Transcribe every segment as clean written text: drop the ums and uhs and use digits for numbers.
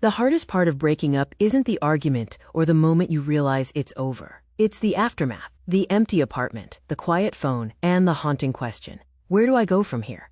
The hardest part of breaking up isn't the argument or the moment you realize it's over. It's the aftermath, the empty apartment, the quiet phone, and the haunting question, where do I go from here?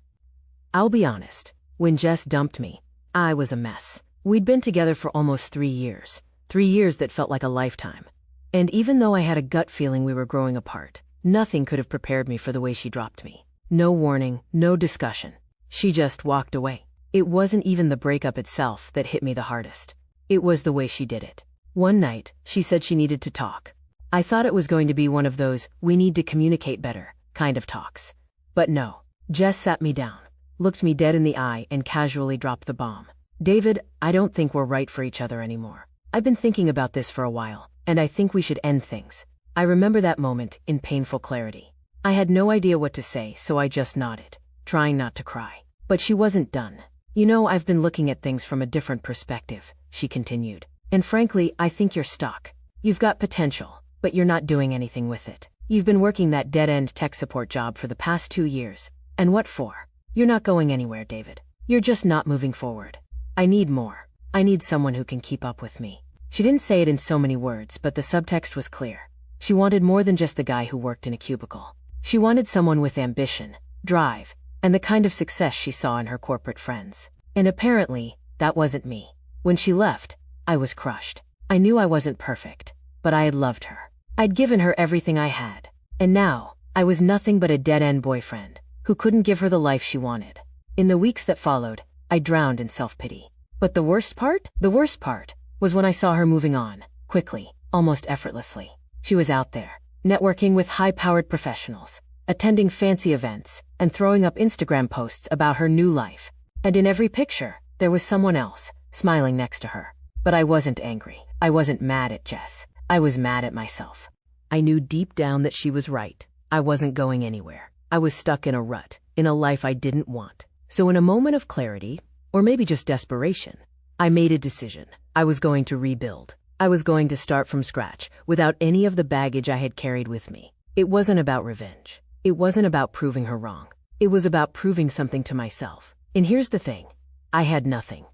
I'll be honest, when Jess dumped me, I was a mess. We'd been together for almost 3 years, 3 years that felt like a lifetime. And even though I had a gut feeling we were growing apart, nothing could have prepared me for the way she dropped me. No warning, no discussion. She just walked away. It wasn't even the breakup itself that hit me the hardest. It was the way she did it. One night, she said she needed to talk. I thought it was going to be one of those, we need to communicate better, kind of talks. But no. Jess sat me down, looked me dead in the eye, and casually dropped the bomb. David, I don't think we're right for each other anymore. I've been thinking about this for a while, and I think we should end things. I remember that moment in painful clarity. I had no idea what to say, so I just nodded, trying not to cry. But she wasn't done. You know, I've been looking at things from a different perspective, she continued. And frankly, I think you're stuck. You've got potential, but you're not doing anything with it. You've been working that dead-end tech support job for the past 2 years. And what for? You're not going anywhere, David. You're just not moving forward. I need more. I need someone who can keep up with me. She didn't say it in so many words, but the subtext was clear. She wanted more than just the guy who worked in a cubicle. She wanted someone with ambition, drive, and the kind of success she saw in her corporate friends. And apparently, that wasn't me. When she left, I was crushed. I knew I wasn't perfect, but I had loved her. I'd given her everything I had. And now, I was nothing but a dead-end boyfriend who couldn't give her the life she wanted. In the weeks that followed, I drowned in self-pity. But the worst part? The worst part was when I saw her moving on, quickly, almost effortlessly. She was out there, networking with high-powered professionals, attending fancy events, and throwing up Instagram posts about her new life. And in every picture, there was someone else, smiling next to her. But I wasn't angry. I wasn't mad at Jess. I was mad at myself. I knew deep down that she was right. I wasn't going anywhere. I was stuck in a rut, in a life I didn't want. So in a moment of clarity, or maybe just desperation, I made a decision. I was going to rebuild. I was going to start from scratch, without any of the baggage I had carried with me. It wasn't about revenge. It wasn't about proving her wrong. It was about proving something to myself. And here's the thing. I had nothing.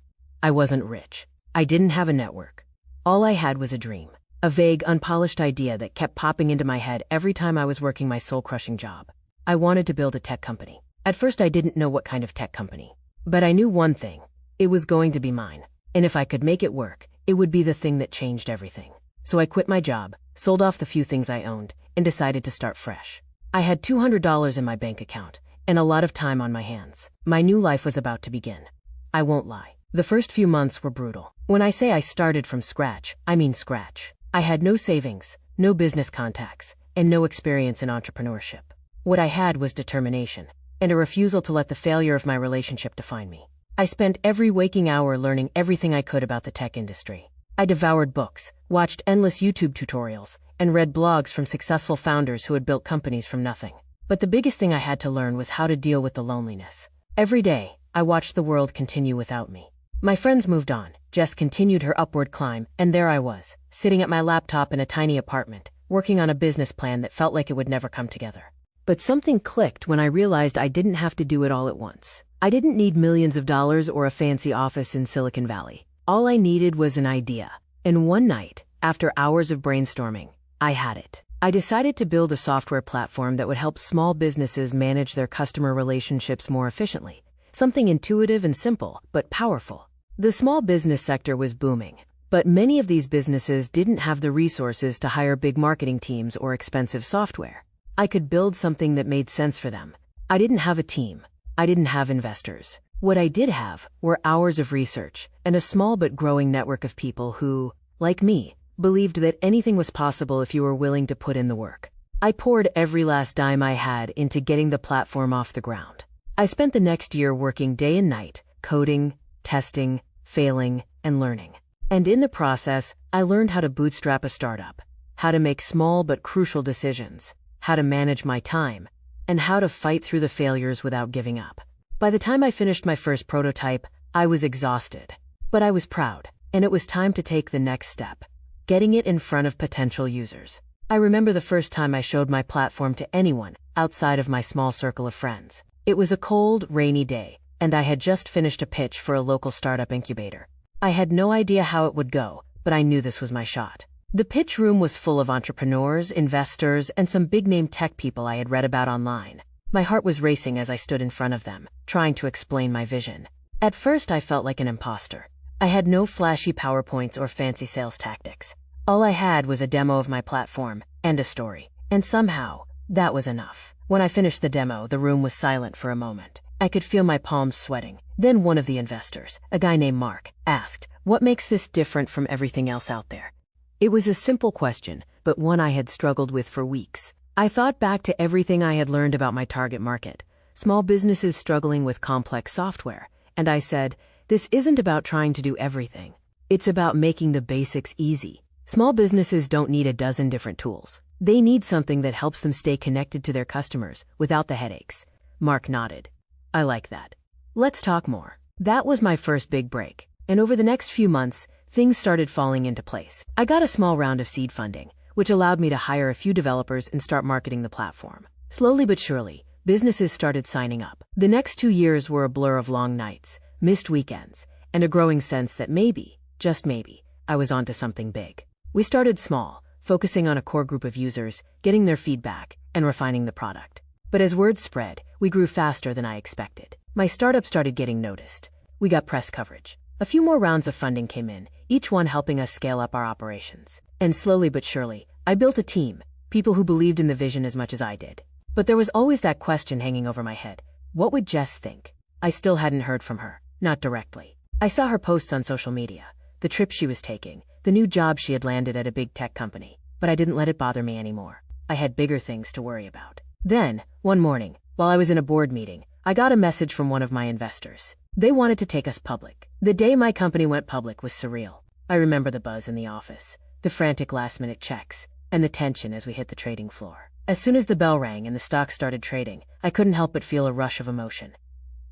I wasn't rich. I didn't have a network. All I had was a dream. A vague, unpolished idea that kept popping into my head every time I was working my soul-crushing job. I wanted to build a tech company. At first, I didn't know what kind of tech company. But I knew one thing. It was going to be mine. And if I could make it work, it would be the thing that changed everything. So I quit my job, sold off the few things I owned, and decided to start fresh. I had $200 in my bank account, and a lot of time on my hands. My new life was about to begin. I won't lie. The first few months were brutal. When I say I started from scratch, I mean scratch. I had no savings, no business contacts, and no experience in entrepreneurship. What I had was determination, and a refusal to let the failure of my relationship define me. I spent every waking hour learning everything I could about the tech industry. I devoured books, watched endless YouTube tutorials, and read blogs from successful founders who had built companies from nothing. But the biggest thing I had to learn was how to deal with the loneliness. Every day, I watched the world continue without me. My friends moved on, Jess continued her upward climb, and there I was, sitting at my laptop in a tiny apartment, working on a business plan that felt like it would never come together. But something clicked when I realized I didn't have to do it all at once. I didn't need millions of dollars or a fancy office in Silicon Valley. All I needed was an idea. And one night, after hours of brainstorming, I had it. I decided to build a software platform that would help small businesses manage their customer relationships more efficiently. Something intuitive and simple, but powerful. The small business sector was booming, but many of these businesses didn't have the resources to hire big marketing teams or expensive software. I could build something that made sense for them. I didn't have a team. I didn't have investors. What I did have were hours of research and a small but growing network of people who, like me, believed that anything was possible if you were willing to put in the work. I poured every last dime I had into getting the platform off the ground. I spent the next year working day and night, coding, testing, failing, and learning. And in the process, I learned how to bootstrap a startup, how to make small but crucial decisions, how to manage my time, and how to fight through the failures without giving up. By the time I finished my first prototype, I was exhausted. But I was proud, and it was time to take the next step, getting it in front of potential users. I remember the first time I showed my platform to anyone outside of my small circle of friends. It was a cold, rainy day, and I had just finished a pitch for a local startup incubator. I had no idea how it would go, but I knew this was my shot. The pitch room was full of entrepreneurs, investors, and some big-name tech people I had read about online. My heart was racing as I stood in front of them, trying to explain my vision. At first, I felt like an imposter. I had no flashy PowerPoints or fancy sales tactics. All I had was a demo of my platform and a story. And somehow, that was enough. When I finished the demo, the room was silent for a moment. I could feel my palms sweating. Then one of the investors, a guy named Mark, asked, "What makes this different from everything else out there?" It was a simple question, but one I had struggled with for weeks. I thought back to everything I had learned about my target market, small businesses struggling with complex software, and I said, this isn't about trying to do everything. It's about making the basics easy. Small businesses don't need a dozen different tools. They need something that helps them stay connected to their customers without the headaches. Mark nodded. I like that. Let's talk more. That was my first big break, and over the next few months, things started falling into place. I got a small round of seed funding, which allowed me to hire a few developers and start marketing the platform. Slowly but surely, businesses started signing up. The next 2 years were a blur of long nights, missed weekends, and a growing sense that maybe, just maybe, I was onto something big. We started small, focusing on a core group of users, getting their feedback, and refining the product. But as word spread, we grew faster than I expected. My startup started getting noticed. We got press coverage. A few more rounds of funding came in, each one helping us scale up our operations. And slowly but surely, I built a team, people who believed in the vision as much as I did. But there was always that question hanging over my head. What would Jess think? I still hadn't heard from her, not directly. I saw her posts on social media, the trip she was taking, the new job she had landed at a big tech company, but I didn't let it bother me anymore. I had bigger things to worry about. Then, one morning, while I was in a board meeting, I got a message from one of my investors. They wanted to take us public. The day my company went public was surreal. I remember the buzz in the office, the frantic last-minute checks, and the tension as we hit the trading floor. As soon as the bell rang and the stock started trading, I couldn't help but feel a rush of emotion.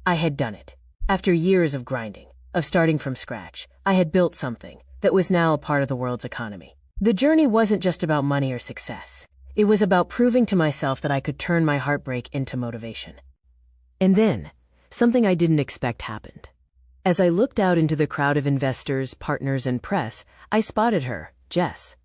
I had done it. After years of grinding, of starting from scratch, I had built something that was now a part of the world's economy. The journey wasn't just about money or success. It was about proving to myself that I could turn my heartbreak into motivation. And then, something I didn't expect happened. As I looked out into the crowd of investors, partners, and press, I spotted her, Jess.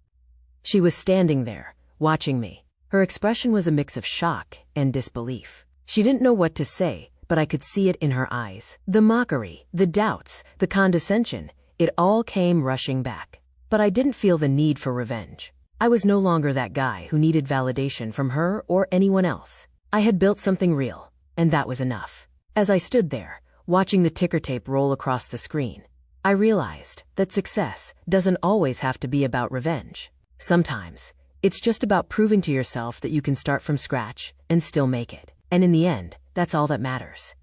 She was standing there, watching me. Her expression was a mix of shock and disbelief. She didn't know what to say, but I could see it in her eyes. The mockery, the doubts, the condescension, it all came rushing back. But I didn't feel the need for revenge. I was no longer that guy who needed validation from her or anyone else. I had built something real, and that was enough. As I stood there, watching the ticker tape roll across the screen, I realized that success doesn't always have to be about revenge. Sometimes, it's just about proving to yourself that you can start from scratch and still make it. And in the end, that's all that matters.